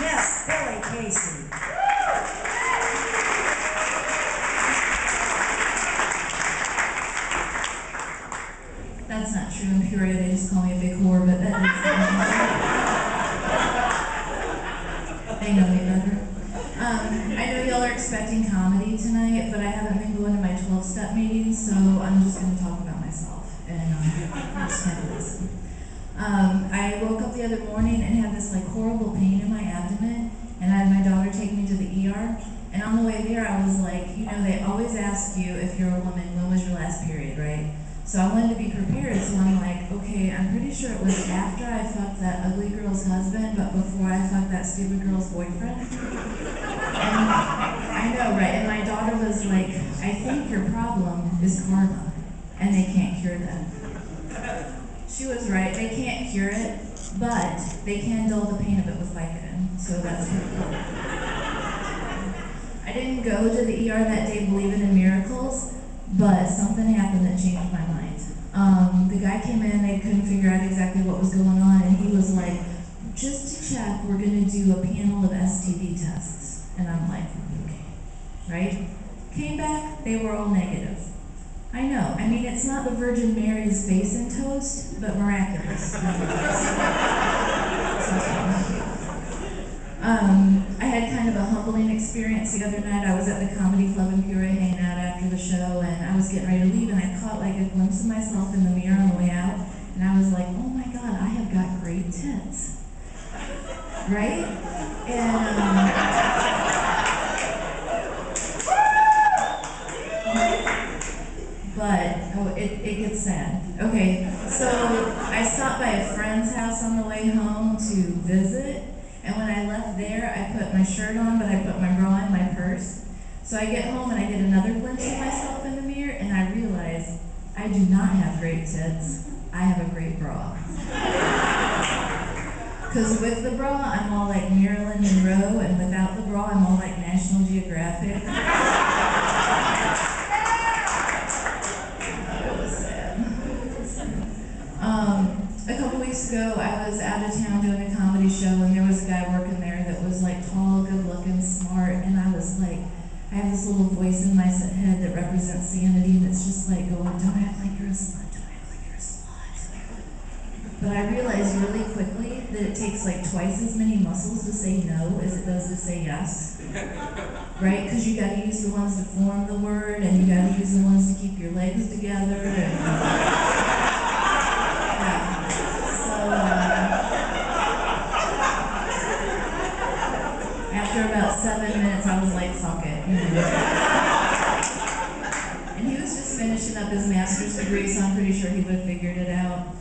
Yes, Billi Casey. That's not true. In Peoria, they just call me a big whore, but that is. They know me better. I know y'all are expecting comedy tonight, but I haven't been going to my 12-step meetings, so I'm just going to talk about myself and just kind of listen. I woke up the other morning and had this like horrible pain in my abdomen, and I had my daughter take me to the ER. And on the way there, I was like, you know, they always ask you if you're a woman, when was your last period, right? So I wanted to be prepared, so I'm like, okay, I'm pretty sure it was after I fucked that ugly girl's husband, but before I fucked that stupid girl's boyfriend. And I know, right? And my daughter was like, I think your problem is karma, and they can't cure that. She was right, they can't cure it, but they can dull the pain of it with Vicodin, so that's pretty cool. I didn't go to the ER that day believing in miracles, but something happened that changed my mind. The guy came in, they couldn't figure out exactly what was going on, and he was like, just to check, we're gonna do a panel of STD tests. And I'm like, okay, right? Came back, they were all negative. I know, I mean, it's not the Virgin Mary's face and toast, but miraculous. I had kind of a humbling experience the other night. I was at the comedy club in Peoria hanging out after the show, and I was getting ready to leave, and I caught like a glimpse of myself in the mirror on the way out, and I was like, oh my God, I have got great tits. Right? But it gets sad. Okay, so I stopped by a friend's house on the way home to visit, and when I left there, I put my shirt on, but I put my bra in my purse. So I get home and I get another glimpse of myself in the mirror, and I realize I do not have great tits. I have a great bra. Because with the bra, I'm all like Marilyn Monroe, and without the bra, I'm all like National Geographic. It was sad. A couple weeks ago, I was out of town doing a comedy show, and there was a guy working there that was like tall, good-looking, smart, and I was like, I have this little voice in my head that represents sanity, and it's just like going, don't act like you're a slut, don't act like you're a slut. But I realized really quickly that it takes like twice as many muscles to say no as it does to say yes. Right? Because you got to use the ones to form the word, and you got to use the ones to keep your legs together. And, after about 7 minutes, I was like, fuck it. And he was just finishing up his master's degree, so I'm pretty sure he would have figured it out.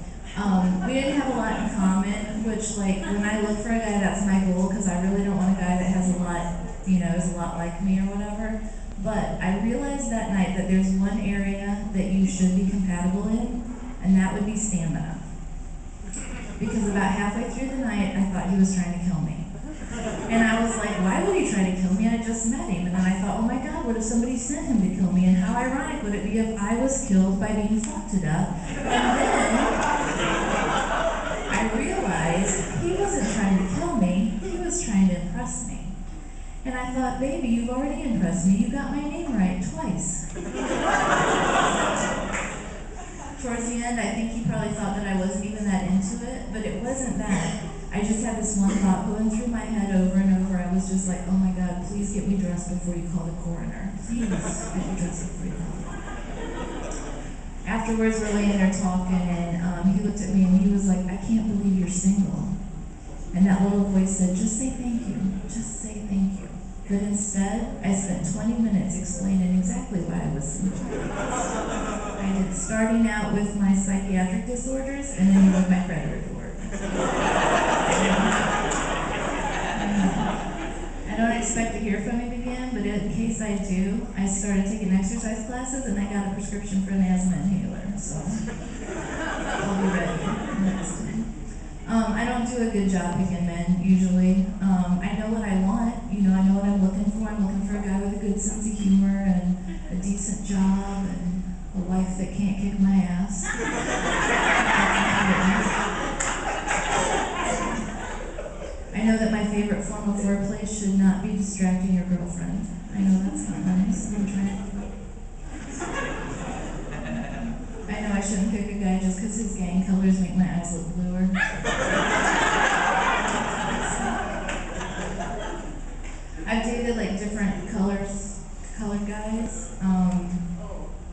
We didn't have a lot in common, which, like, when I look for a guy, that's my goal, because I really don't want a guy that has a lot, you know, is a lot like me or whatever. But I realized that night that there's one area that you should be compatible in, and that would be stamina. Because about halfway through the night, I thought he was trying to kill me. And I was like, why would he try to kill me? I just met him. And then I thought, oh my God, what if somebody sent him to kill me? And how ironic would it be if I was killed by being fucked to death? And then I realized he wasn't trying to kill me, he was trying to impress me. And I thought, baby, you've already impressed me. You got my name right twice. Towards the end, I think he probably thought that I wasn't even that into it, but it wasn't that. I just had this one thought going through my head over and over. I was just like, oh my God, please get me dressed before you call the coroner. Please get me dressed before you call the coroner. Afterwards, we're laying there talking, and he looked at me and he was like, I can't believe you're single. And that little voice said, just say thank you. Just say thank you. But instead, I spent 20 minutes explaining exactly why I was single. I did starting out with my psychiatric disorders and then with my credit report. I don't expect to hear from him again, but in case I do, I started taking exercise classes and I got a prescription for an asthma inhaler, so I'll be ready next time. I don't do a good job picking men, usually. I know what I want, you know, I know what I'm looking for. I'm looking for a guy with a good sense of humor and a decent job and a wife that can't kick my ass. I know that that my favorite form of foreplay should not be distracting your girlfriend. I know that's not nice. I'm trying. I know I shouldn't pick a guy just because his gang colors make my eyes look bluer. I've dated like different colored guys,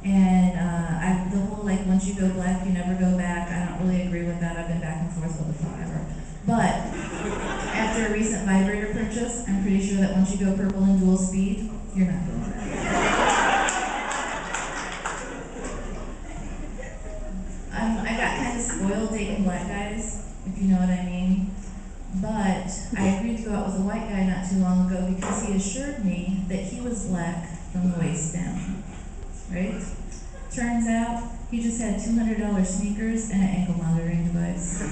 and the whole like once you go black you never go back. I don't really agree with that. I've been back and forth with it forever. But after a recent vibrator purchase, I'm pretty sure that once you go purple and dual speed, you're not going back. I got kind of spoiled dating black guys, if you know what I mean. But I agreed to go out with a white guy not too long ago because he assured me that he was black from the waist down. Right? Turns out, he just had $200 sneakers and an ankle monitoring device.